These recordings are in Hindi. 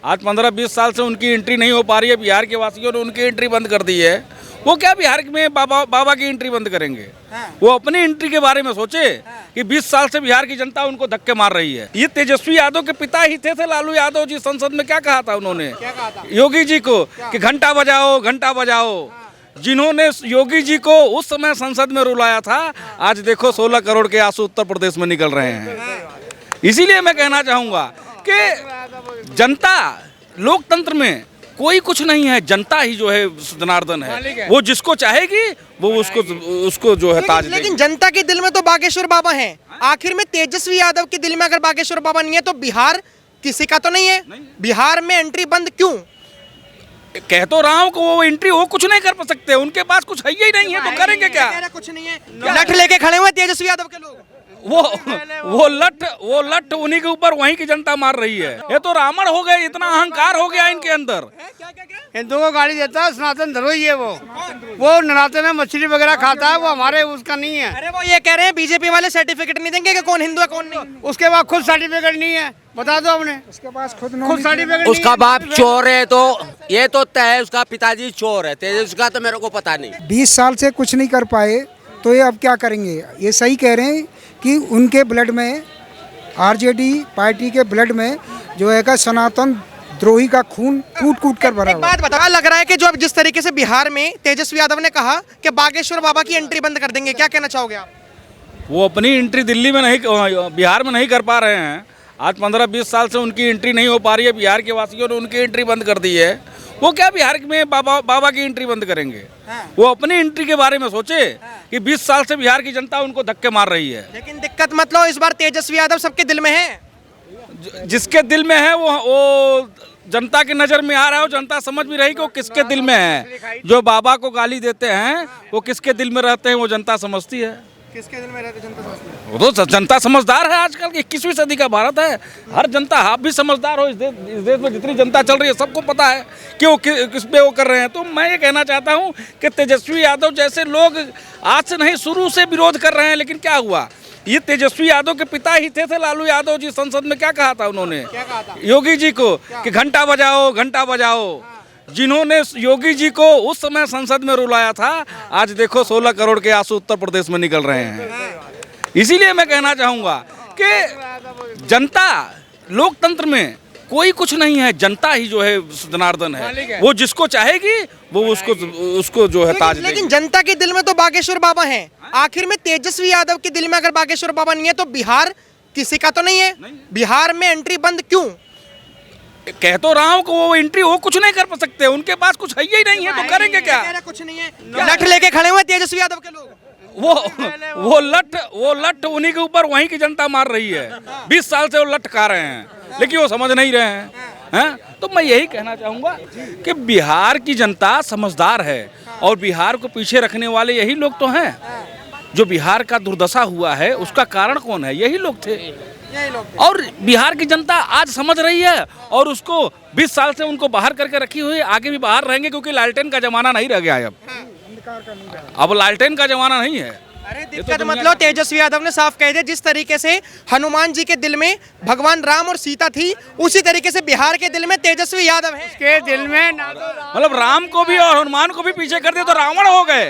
आज 15-20 साल से उनकी एंट्री नहीं हो पा रही है। बिहार के वासियों ने उनकी एंट्री बंद कर दी है। वो क्या बिहार में बाबा की एंट्री बंद करेंगे? वो अपनी एंट्री के बारे में सोचे कि 20 साल से बिहार की जनता उनको धक्के मार रही है। ये तेजस्वी यादव के पिता ही थे लालू यादव जी। संसद में क्या कहा था उन्होंने योगी जी को कि घंटा बजाओ घंटा बजाओ। जिन्होंने योगी जी को उस समय संसद में रुलाया था, आज देखो 16 करोड़ के आंसू उत्तर प्रदेश में निकल रहे हैं। इसीलिए मैं कहना चाहूँगा कि जनता, लोकतंत्र में कोई कुछ नहीं है, जनता ही जो है जनार्दन है। वो जिसको चाहेगी वो उसको जो है ताज देगी। लेकिन जनता के दिल में तो बागेश्वर बाबा हैं। आखिर में तेजस्वी यादव के दिल में अगर बागेश्वर बाबा नहीं है तो बिहार किसी का तो नहीं है। बिहार में एंट्री बंद क्यों? कह तो रहा हूँ कि वो एंट्री वो कुछ नहीं कर सकते, उनके पास कुछ है ही नहीं है, तो करेंगे क्या? कुछ नहीं है, लठ लेके खड़े हुए तेजस्वी यादव के लोग। वो लठ उन्हीं के ऊपर वहीं की जनता मार रही है। ये तो रावण हो गए, इतना अहंकार हो गया इनके अंदर। हिंदुओं को गाली देता है, सनातन धर्म ही है वो नराते में मछली वगैरह खाता है, वो हमारे उसका नहीं है। अरे वो ये कह रहे हैं बीजेपी वाले सर्टिफिकेट नहीं देंगे कि कौन हिंदू है कौन नहीं। उसके बाद खुद सर्टिफिकेट नहीं है, बता दो हमने। उसके पास खुद सर्टिफिकेट। उसका बाप चोर है तो ये तो तय है, उसका पिताजी चोर है। तेजस्वी का तो मेरे को पता नहीं। 20 साल से कुछ नहीं कर पाए तो ये अब क्या करेंगे? ये सही कह रहे हैं कि उनके ब्लड में, आरजेडी पार्टी के ब्लड में जो है का सनातन द्रोही का खून कूट कूट कर भरा हुआ। एक बात बता, लग रहा है कि जो अब जिस तरीके से बिहार में तेजस्वी यादव ने कहा कि बागेश्वर बाबा की एंट्री बंद कर देंगे, क्या कहना चाहोगे आप? वो अपनी एंट्री दिल्ली में नहीं, बिहार में नहीं कर पा रहे हैं। आज 15-20 साल से उनकी एंट्री नहीं हो पा रही है। बिहार के वासियों ने उनकी एंट्री बंद कर दी है। वो क्या बिहार में बाबा की एंट्री बंद करेंगे? वो अपनी एंट्री के बारे में सोचे कि 20 साल से बिहार की जनता उनको धक्के मार रही है। लेकिन दिक्कत मतलब इस बार तेजस्वी यादव सबके दिल में है। जिसके दिल में है वो जनता की नजर में आ रहा है। जनता समझ भी रही कि वो किसके दिल में है। जो बाबा को गाली देते हैं वो किसके दिल में रहते हैं, वो जनता समझती है। किसके दिल में रहते जनता समझती है? वो तो जनता समझदार है। आजकल की 21वीं सदी का भारत है। हर जनता, आप भी समझदार हो। इस देश में जितनी जनता चल रही है सबको पता है कि वो किस पे वो कर रहे हैं। तो मैं ये कहना चाहता हूँ कि तेजस्वी यादव जैसे लोग आज से नहीं, शुरू से विरोध कर रहे हैं। लेकिन क्या हुआ? ये तेजस्वी यादव के पिता ही थे लालू यादव जी। संसद में क्या कहा था उन्होंने योगी जी को कि घंटा बजाओ घंटा बजाओ। जिन्होंने योगी जी को उस समय संसद में रुलाया था, आज देखो 16 करोड़ के आंसू उत्तर प्रदेश में निकल रहे हैं। इसीलिए मैं कहना चाहूँगा कि जनता, लोकतंत्र में कोई कुछ नहीं है, जनता ही जो है जनार्दन है। वो जिसको चाहेगी वो उसको जो है ताज देगी। लेकिन जनता के दिल में तो बागेश्वर बाबा हैं। आखिर में तेजस्वी यादव के दिल में अगर बागेश्वर बाबा नहीं है तो बिहार किसी का तो नहीं है। बिहार में एंट्री बंद क्यों? कह तो रहा हूँ कि वो एंट्री वो कुछ नहीं कर सकते, उनके पास कुछ है ही नहीं है, तो करेंगे क्या? कुछ नहीं है, लठ लेके खड़े हुए तेजस्वी यादव के लोग। वो लठ उन्हीं के ऊपर वहीं की जनता मार रही है। 20 साल से वो लठ खा रहे हैं, लेकिन वो समझ नहीं रहे हैं। तो मैं यही कहना चाहूँगा कि बिहार की जनता समझदार है और बिहार को पीछे रखने वाले यही लोग तो हैं। जो बिहार का दुर्दशा हुआ है उसका कारण कौन है? यही लोग थे। और बिहार की जनता आज समझ रही है और उसको 20 साल से उनको बाहर करके रखी हुई है। आगे भी बाहर रहेंगे क्योंकि लालटेन का जमाना नहीं रह गया है। अब लालटेन का जमाना नहीं है। अरे दिक्कत मतलब तेजस्वी यादव ने साफ कह दिया, जिस तरीके से हनुमान जी के दिल में भगवान राम और सीता थी, उसी तरीके से बिहार के दिल में तेजस्वी यादव है। के दिल में मतलब राम को भी और हनुमान को भी पीछे कर दिया तो रावण हो गए।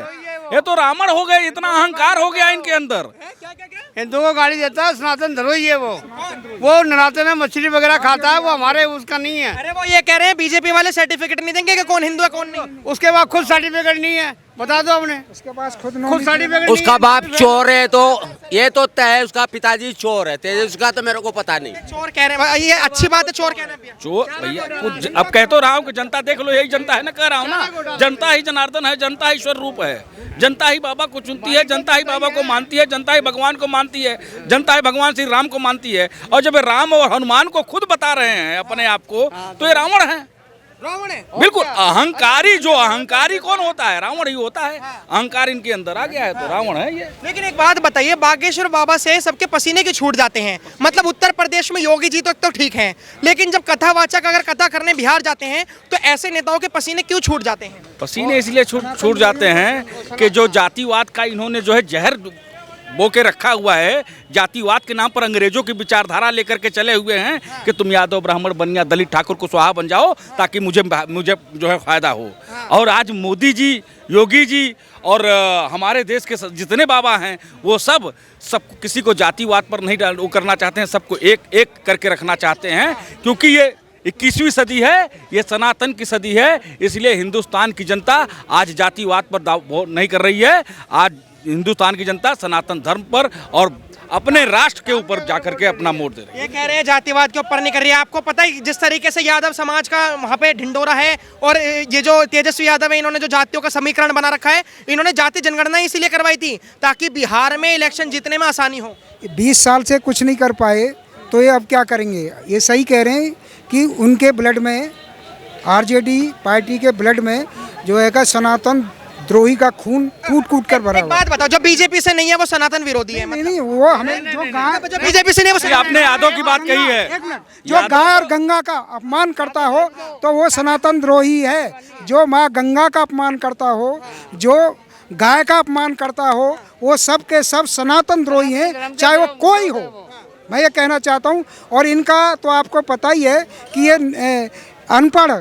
ये तो रावण हो गए, इतना अहंकार हो गया इनके अंदर। हिंदुओं को गाली देता है, सनातन धर्म ही है वो नराते में मछली वगैरह खाता है, वो हमारे उसका नहीं है। अरे वो ये कह रहे हैं बीजेपी वाले सर्टिफिकेट नहीं देंगे कि कौन हिंदू है कौन नहीं। उसके बाद खुद सर्टिफिकेट नहीं है, बता दो हमने। उसके पास खुद सर्टिफिकेट। उसका बाप चोर है तो ये तो तय है, उसका पिताजी चोर है। तेजस्वी का तो मेरे को पता नहीं। चोर कह रहे हैं, ये अच्छी बात है चोर कह रहे हैं। चोर भैया, अब कह तो रहा हूँ कि जनता देख लो, यही जनता है ना, कह रहा हूँ ना। जनता ही जनार्दन है, जनता ही ईश्वर रूप है। जनता ही बाबा को चुनती है, जनता ही बाबा को मानती है, जनता ही भगवान को मानती है, जनता ही भगवान श्री राम को मानती है। और जब राम और हनुमान को खुद बता रहे हैं अपने आप को, तो ये रावण है। रावण है बिल्कुल। अहंकारी, जो अहंकारी कौन होता है? रावण ही होता है। अहंकार इनके अंदर आ गया है तो रावण है ये। लेकिन एक बात बताइए, बागेश्वर बाबा से सबके पसीने के छूट जाते हैं। मतलब उत्तर प्रदेश में योगी जी तो ठीक हैं, लेकिन जब कथावाचक अगर कथा करने बिहार जाते हैं तो ऐसे नेताओं के पसीने क्यों छूट जाते हैं? पसीने इसलिए छूट जाते हैं कि जो जातिवाद का इन्होंने जो है जहर बो के रखा हुआ है, जातिवाद के नाम पर अंग्रेजों की विचारधारा लेकर के चले हुए हैं कि तुम यादव ब्राह्मण बनिया दलित ठाकुर कुशवाहा बन जाओ ताकि मुझे जो है फायदा हो। और आज मोदी जी, योगी जी और हमारे देश के जितने बाबा हैं वो सब किसी को जातिवाद पर नहीं वो करना चाहते हैं, सबको एक एक करके रखना चाहते हैं, क्योंकि ये 21वीं सदी है, ये सनातन की सदी है। इसलिए हिंदुस्तान की जनता आज जातिवाद पर दाव नहीं कर रही है। आज हिंदुस्तान की जनता सनातन धर्म पर और अपने राष्ट्र के ऊपर जाकर के अपना वोट दे रही है। ये कह रहे हैं जातिवाद के ऊपर नहीं कर रही है। आपको पता है जिस तरीके से यादव समाज का वहाँ पे ढिंडोरा है और ये जो तेजस्वी यादव है, इन्होंने जो जातियों का समीकरण बना रखा है, इन्होंने जाति जनगणना इसीलिए करवाई थी ताकि बिहार में इलेक्शन जीतने में आसानी हो। 20 साल से कुछ नहीं कर पाए तो ये अब क्या करेंगे? ये सही कह रहे हैं कि उनके ब्लड में, आरजेडी पार्टी के ब्लड में जो है का सनातन द्रोही का खून कूट कूट कर भरा एक हुआ है। बात बताओ, जो बीजेपी से नहीं है वो सनातन विरोधी है? नहीं, वो हमें जो गाय, जो बीजेपी से नहीं है वो आपने यादव की बात कही है, एक मिनट, जो गाय और गंगा का अपमान करता हो तो वो सनातन द्रोही है। जो माँ गंगा का अपमान करता हो, जो गाय का अपमान करता हो, वो सब के सब सनातन द्रोही हैं, चाहे वो कोई हो। मैं ये कहना चाहता हूँ। और इनका तो आपको पता ही है कि ये अनपढ़,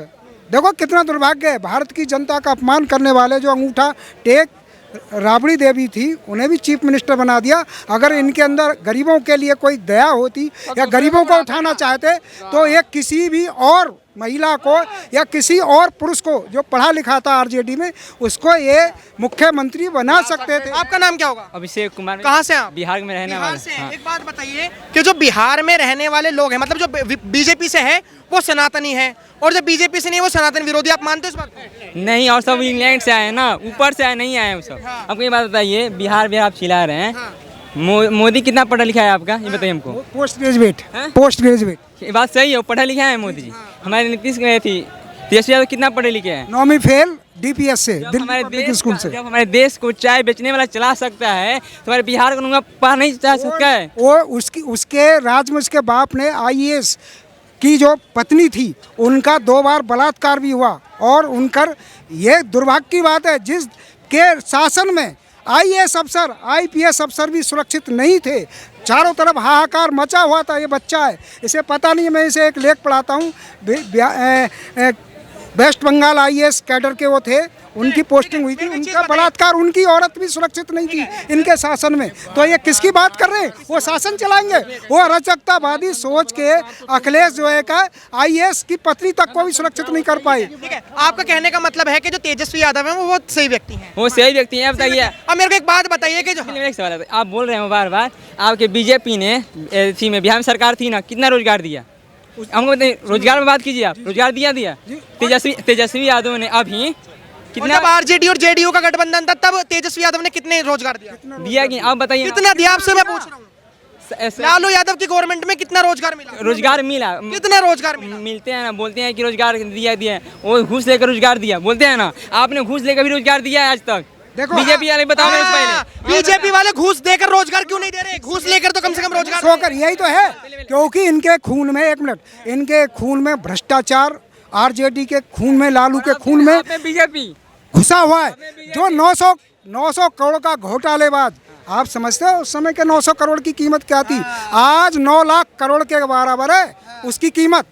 देखो कितना दुर्भाग्य है। भारत की जनता का अपमान करने वाले जो अंगूठा टेक राबड़ी देवी थी, उन्हें भी चीफ मिनिस्टर बना दिया। अगर इनके अंदर गरीबों के लिए कोई दया होती या गरीबों को उठाना चाहते तो ये किसी भी और महिला को या किसी और पुरुष को जो पढ़ा लिखा था आरजेडी में, उसको ये मुख्यमंत्री बना सकते थे। आपका नाम क्या होगा? अभिषेक कुमार। कहाँ से आप? बिहार में रहने बिहार वाले। से। हाँ। एक बात बताइए कि जो बिहार में रहने वाले लोग हैं, मतलब जो बीजेपी से है वो सनातनी है और जो बीजेपी से नहीं है वो सनातन विरोधी, आप मानते हो इस बात को? नहीं, और सब इंग्लैंड से आए हैं ना, ऊपर से आए नहीं आए हैं वो सब। आपको ये बात बताइए, बिहार आप चिल्ला रहे हैं, मोदी कितना पढ़ा लिखा है आपका, ये बताइए हमको। Post graduate. हाँ? Post graduate. ये बात सही है, वो पढ़ा लिखा है मोदी जी। हमारे नीतीश गए थी, तेजस्वी यादव कितना पढ़े लिखे हैं? 9वीं फेल डीपीएस से, जब दिल्ली हमारे पब्लिक देश स्कूल से। जब हमारे देश को चाय बेचने वाला चला सकता है तो हमारे बिहार को पढ़ा नहीं जा सकता है। वो उसके राज में उसके बाप ने आईएएस की जो पत्नी थी उनका 2 बार बलात्कार भी हुआ। और उनकर ये दुर्भाग्य की बात है, जिस के शासन में आईएएस अफसर, आईपीएस अफसर भी सुरक्षित नहीं थे, चारों तरफ हाहाकार मचा हुआ था। ये बच्चा है, इसे पता नहीं, मैं इसे एक लेख पढ़ाता हूँ। वेस्ट बंगाल आईएएस कैडर के वो थे, उनकी पोस्टिंग हुई थी, उनका बलात्कार, उनकी औरत भी सुरक्षित नहीं थी इनके शासन में। तो ये किसकी बात कर रहे हैं? वो शासन चलाएंगे। वो अराजकतावादी सोच के अखिलेश जो है का आईएएस की पत्नी तक को भी सुरक्षित नहीं कर पाए। ठीक है, आपका कहने का मतलब है कि जो तेजस्वी यादव है वो बहुत सही व्यक्ति हैं। वो सही व्यक्ति है, बताइए। अब मेरे को एक बात बताइए कि जो एक सवाल है, आप बोल रहे हैं बार बार, आपके बीजेपी ने थी में बिहार में सरकार थी ना, कितना रोजगार दिया? हमको बताइए, रोजगार में बात कीजिए आप। रोजगार दिया तेजस्वी यादव ने अभी कितना? जब आरजेडी और जेडीयू का गठबंधन था तब तेजस्वी यादव ने कितने रोजगार दिया कि आप बताइए। कितना दिया? आपसे मैं पूछ रहा हूँ। लालू यादव की गवर्नमेंट में कितना रोजगार मिला? रोजगार मिला, कितना रोजगार मिला? मिलते हैं ना, बोलते हैं कि रोजगार दिया, वो घूस लेकर रोजगार दिया, बोलते हैं ना। आपने घूस लेकर भी रोजगार दिया है आज तक? देखो, बीजेपी वाले बताओ मेरे को पहले। बीजेपी वाले घूस देकर रोजगार क्यों नहीं दे रहे? घूस लेकर तो कम से कम रोजगार सोकर, यही तो है, क्योंकि इनके खून में, एक मिनट, इनके खून में भ्रष्टाचार, आरजेडी के खून में, लालू के खून में बीजेपी घुसा हुआ है। जो 900 करोड़ का घोटालेबाज, आप समझते हो उस समय के 900 करोड़ की कीमत क्या थी? आज 9 लाख करोड़ के बराबर है उसकी कीमत।